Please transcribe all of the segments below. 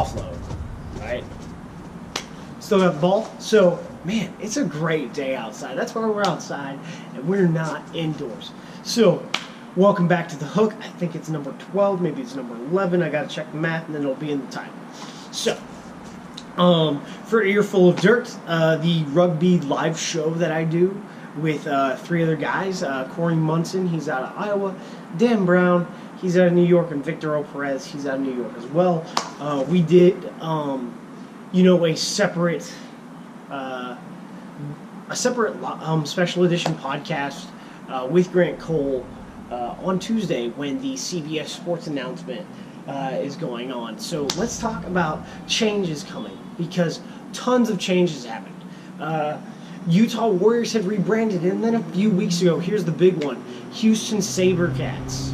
offload, right? Still got the ball. So, man, it's a great day outside. That's why we're outside and we're not indoors. So, welcome back to The Hook. I think it's number 12, maybe it's number 11. I got to check the math and then it'll be in the title. So, for Earful of Dirt, the rugby live show that I do with 3 other guys, Corey Munson, he's out of Iowa, Dan Brown, he's out of New York, and Victor O. Perez, he's out of New York as well. We did, a separate special edition podcast with Grant Cole on Tuesday when the CBS Sports announcement is going on. So let's talk about changes coming, because tons of changes happened. Utah Warriors have rebranded, and then a few weeks ago, here's the big one, Houston Sabercats.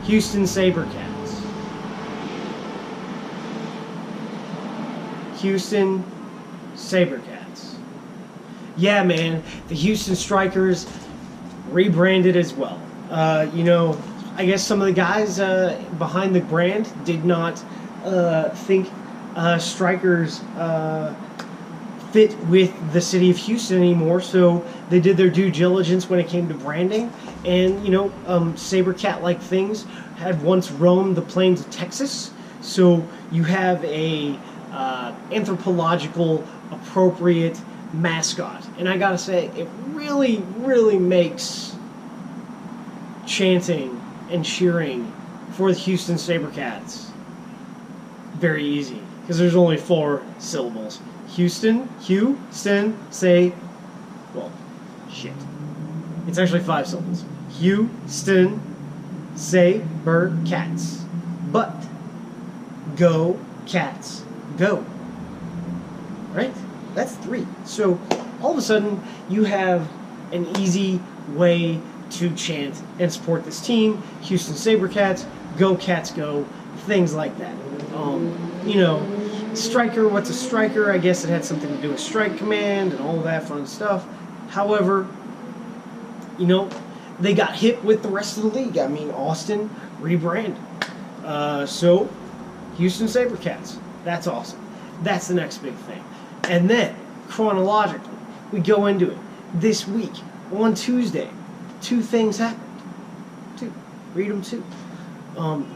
Houston Sabercats. Houston Sabercats. Yeah, man, the Houston Strikers rebranded as well. I guess some of the guys behind the brand did not think Strikers fit with the city of Houston anymore, so they did their due diligence when it came to branding. And Sabercat-like things had once roamed the plains of Texas, so you have a anthropological appropriate mascot. And I gotta say, it really, really makes chanting and cheering for the Houston Sabercats very easy, because there's only 4 syllables. Houston, shit. It's actually 5 syllables. Houston Sabercats. But go Cats, go. Right? That's 3. So all of a sudden you have an easy way to chant and support this team. Houston Sabercats, go Cats, go. Things like that. Striker, what's a striker? I guess it had something to do with strike command and all that fun stuff. However, they got hit with the rest of the league. I mean, Austin rebranded. So, Houston Sabercats. That's awesome. That's the next big thing. And then, chronologically, we go into it. This week, on Tuesday, 2 things happened. 2. Read them 2.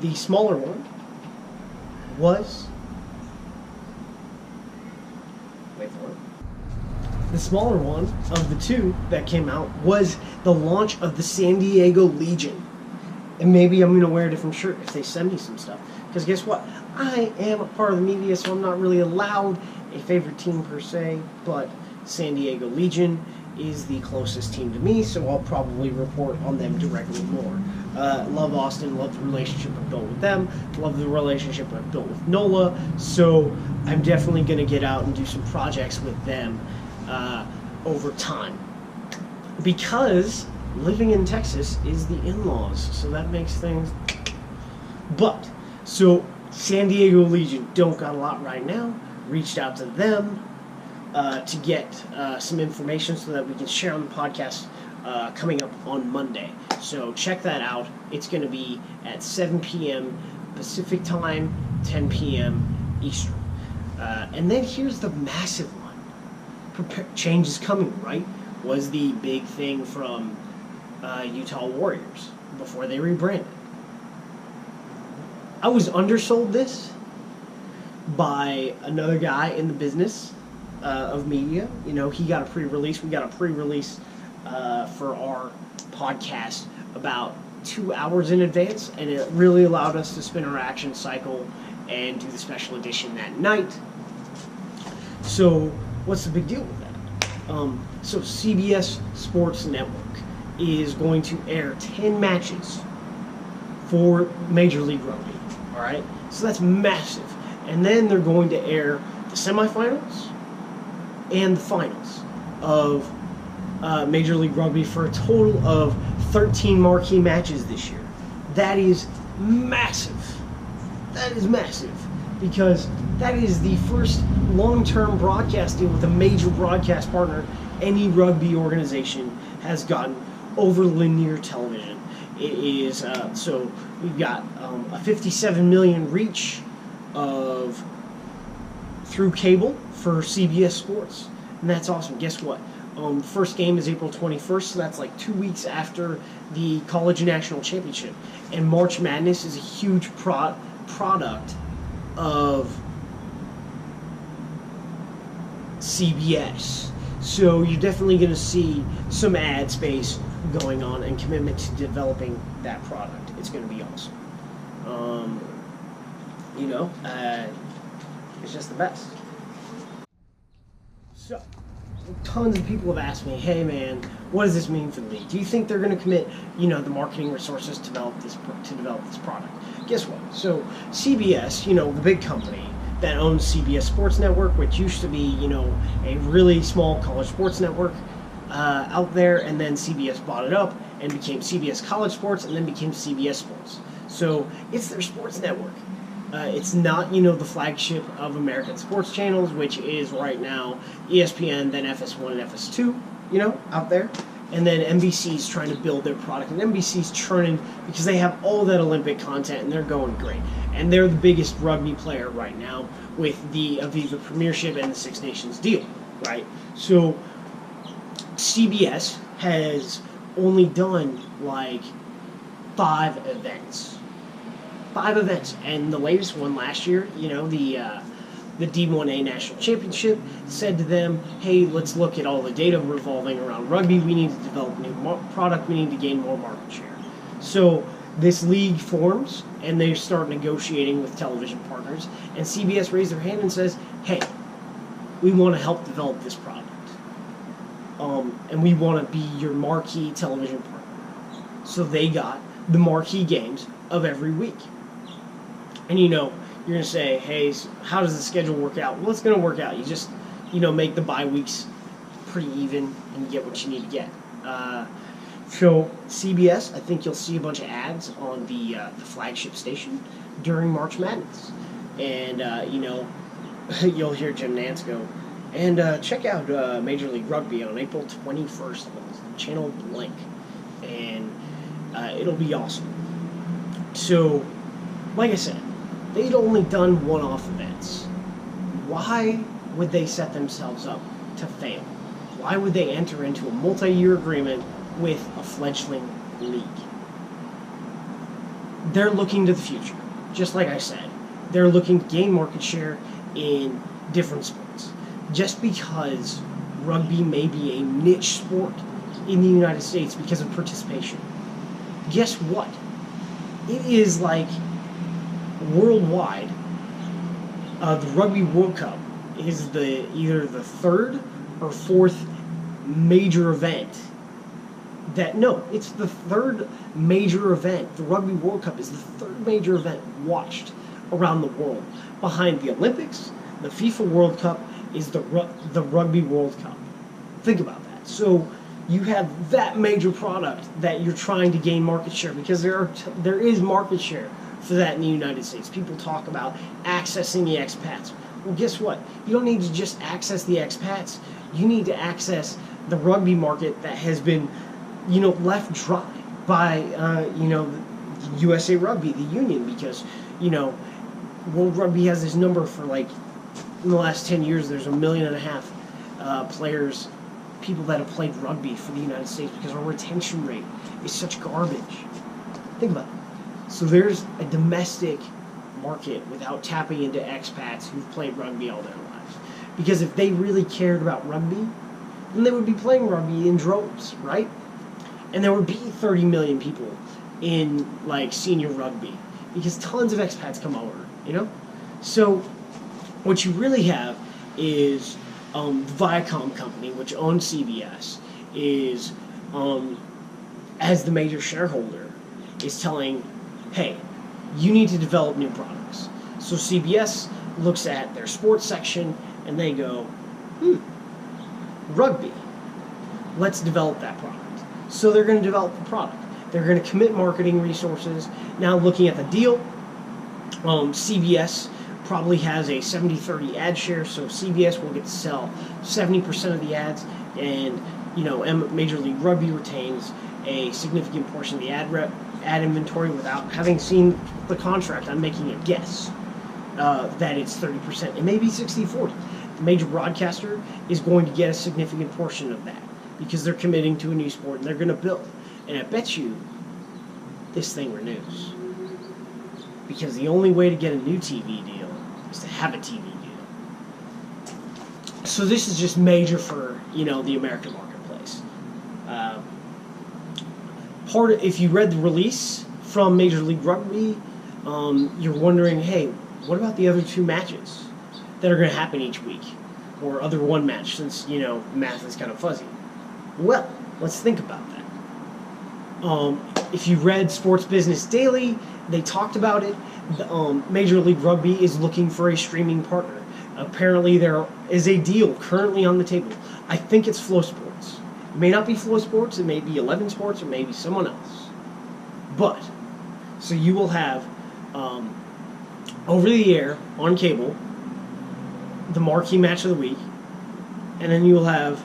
The smaller one was... The smaller one of the 2 that came out was the launch of the San Diego Legion. And maybe I'm going to wear a different shirt if they send me some stuff. Because guess what? I am a part of the media, so I'm not really allowed a favorite team per se. But San Diego Legion is the closest team to me, so I'll probably report on them directly more. Love Austin, love the relationship I've built with them, love the relationship I've built with NOLA, so I'm definitely going to get out and do some projects with them over time. Because living in Texas is the in-laws, so that makes things... But, so San Diego Legion don't got a lot right now, reached out to them to get some information so that we can share on the podcast coming up on Monday. So check that out. It's going to be at 7 p.m. Pacific time, 10 p.m. Eastern. And then here's the massive one. Change is coming, right? Was the big thing from Utah Warriors before they rebranded. I was undersold this by another guy in the business of media. He got a pre-release. We got a pre-release for our podcast about 2 hours in advance, and it really allowed us to spin our action cycle and do the special edition that night. So what's the big deal with that? So CBS Sports Network is going to air 10 matches for Major League Rugby. All right? So that's massive. And then they're going to air the semifinals and the finals of Major League Rugby for a total of 13 marquee matches this year. That is massive. That is massive. Because that is the first long-term broadcast deal with a major broadcast partner any rugby organization has gotten over linear television. It is so we've got a 57 million reach of through cable for CBS Sports, and that's awesome. Guess what? The first game is April 21st, so that's like 2 weeks after the College National Championship. And March Madness is a huge product of CBS. So you're definitely going to see some ad space going on and commitment to developing that product. It's going to be awesome. It's just the best. So, tons of people have asked me, hey man, what does this mean for the league? Do you think they're going to commit, the marketing resources to develop this product? Guess what? So CBS, the big company that owns CBS Sports Network, which used to be, a really small college sports network out there, and then CBS bought it up and became CBS College Sports, and then became CBS Sports. So it's their sports network. It's not, the flagship of American sports channels, which is right now ESPN, then FS1 and FS2, out there. And then NBC's trying to build their product. And NBC's churning because they have all that Olympic content, and they're going great. And they're the biggest rugby player right now with the Aviva Premiership and the Six Nations deal, right? So CBS has only done, 5 events. 5 events, and the latest one last year, the D1A National Championship, said to them, hey, let's look at all the data revolving around rugby. We need to develop a new product. We need to gain more market share. So this league forms, and they start negotiating with television partners, and CBS raised their hand and says, hey, we want to help develop this product. And we want to be your marquee television partner. So they got the marquee games of every week. And you're going to say, hey, how does the schedule work out? Well, it's going to work out. You just, make the bye weeks pretty even and get what you need to get. So CBS, I think you'll see a bunch of ads on the flagship station during March Madness. And, you'll hear Jim Nantz go, and check out Major League Rugby on April 21st on Channel Blank. And it'll be awesome. So, like I said, they'd only done one-off events. Why would they set themselves up to fail? Why would they enter into a multi-year agreement with a fledgling league? They're looking to the future. Just like I said, they're looking to gain market share in different sports. Just because rugby may be a niche sport in the United States because of participation, guess what? It is worldwide. The Rugby World Cup is either the 3rd or 4th major event. It's the 3rd major event. The Rugby World Cup is the 3rd major event watched around the world. Behind the Olympics, the FIFA World Cup is the Rugby World Cup. Think about that. So you have that major product that you're trying to gain market share, because there is market share for that in the United States. People talk about accessing the expats. Well, guess what? You don't need to just access the expats. You need to access the rugby market that has been, left dry by, USA Rugby, the union, because, World Rugby has this number for in the last 10 years, there's 1.5 million players, people that have played rugby for the United States, because our retention rate is such garbage. Think about it. So there's a domestic market without tapping into expats who've played rugby all their lives. Because if they really cared about rugby, then they would be playing rugby in droves, right? And there would be 30 million people in senior rugby, because tons of expats come over, So what you really have is Viacom company, which owns CBS, is as the major shareholder, is telling, hey, you need to develop new products. So CBS looks at their sports section and they go, rugby, let's develop that product. So they're going to develop the product. They're going to commit marketing resources. Now looking at the deal, CBS probably has a 70-30 ad share, so CBS will get to sell 70% of the ads, and Major League Rugby retains a significant portion of the ad inventory without having seen the contract. I'm making a guess that it's 30%. It may be 60-40. The major broadcaster is going to get a significant portion of that because they're committing to a new sport and they're going to build. And I bet you this thing renews. Because the only way to get a new TV deal is to have a TV deal. So this is just major for, the American marketplace. If you read the release from Major League Rugby, you're wondering, hey, what about the other 2 matches that are going to happen each week? Or other 1 match, since, math is kind of fuzzy. Well, let's think about that. If you read Sports Business Daily, they talked about it. Major League Rugby is looking for a streaming partner. Apparently there is a deal currently on the table. I think it's Flow Sports. It may not be Flow Sports, it may be 11 Sports, or maybe someone else. But, so you will have, over the air, on cable, the marquee match of the week, and then you will have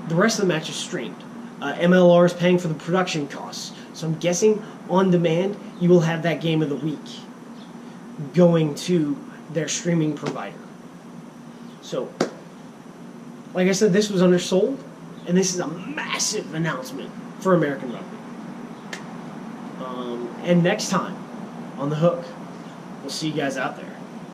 the rest of the matches streamed. MLR is paying for the production costs. So I'm guessing on demand, you will have that game of the week going to their streaming provider. So, like I said, this was undersold, and this is a massive announcement for American Rugby. And next time on The Hook, we'll see you guys out there.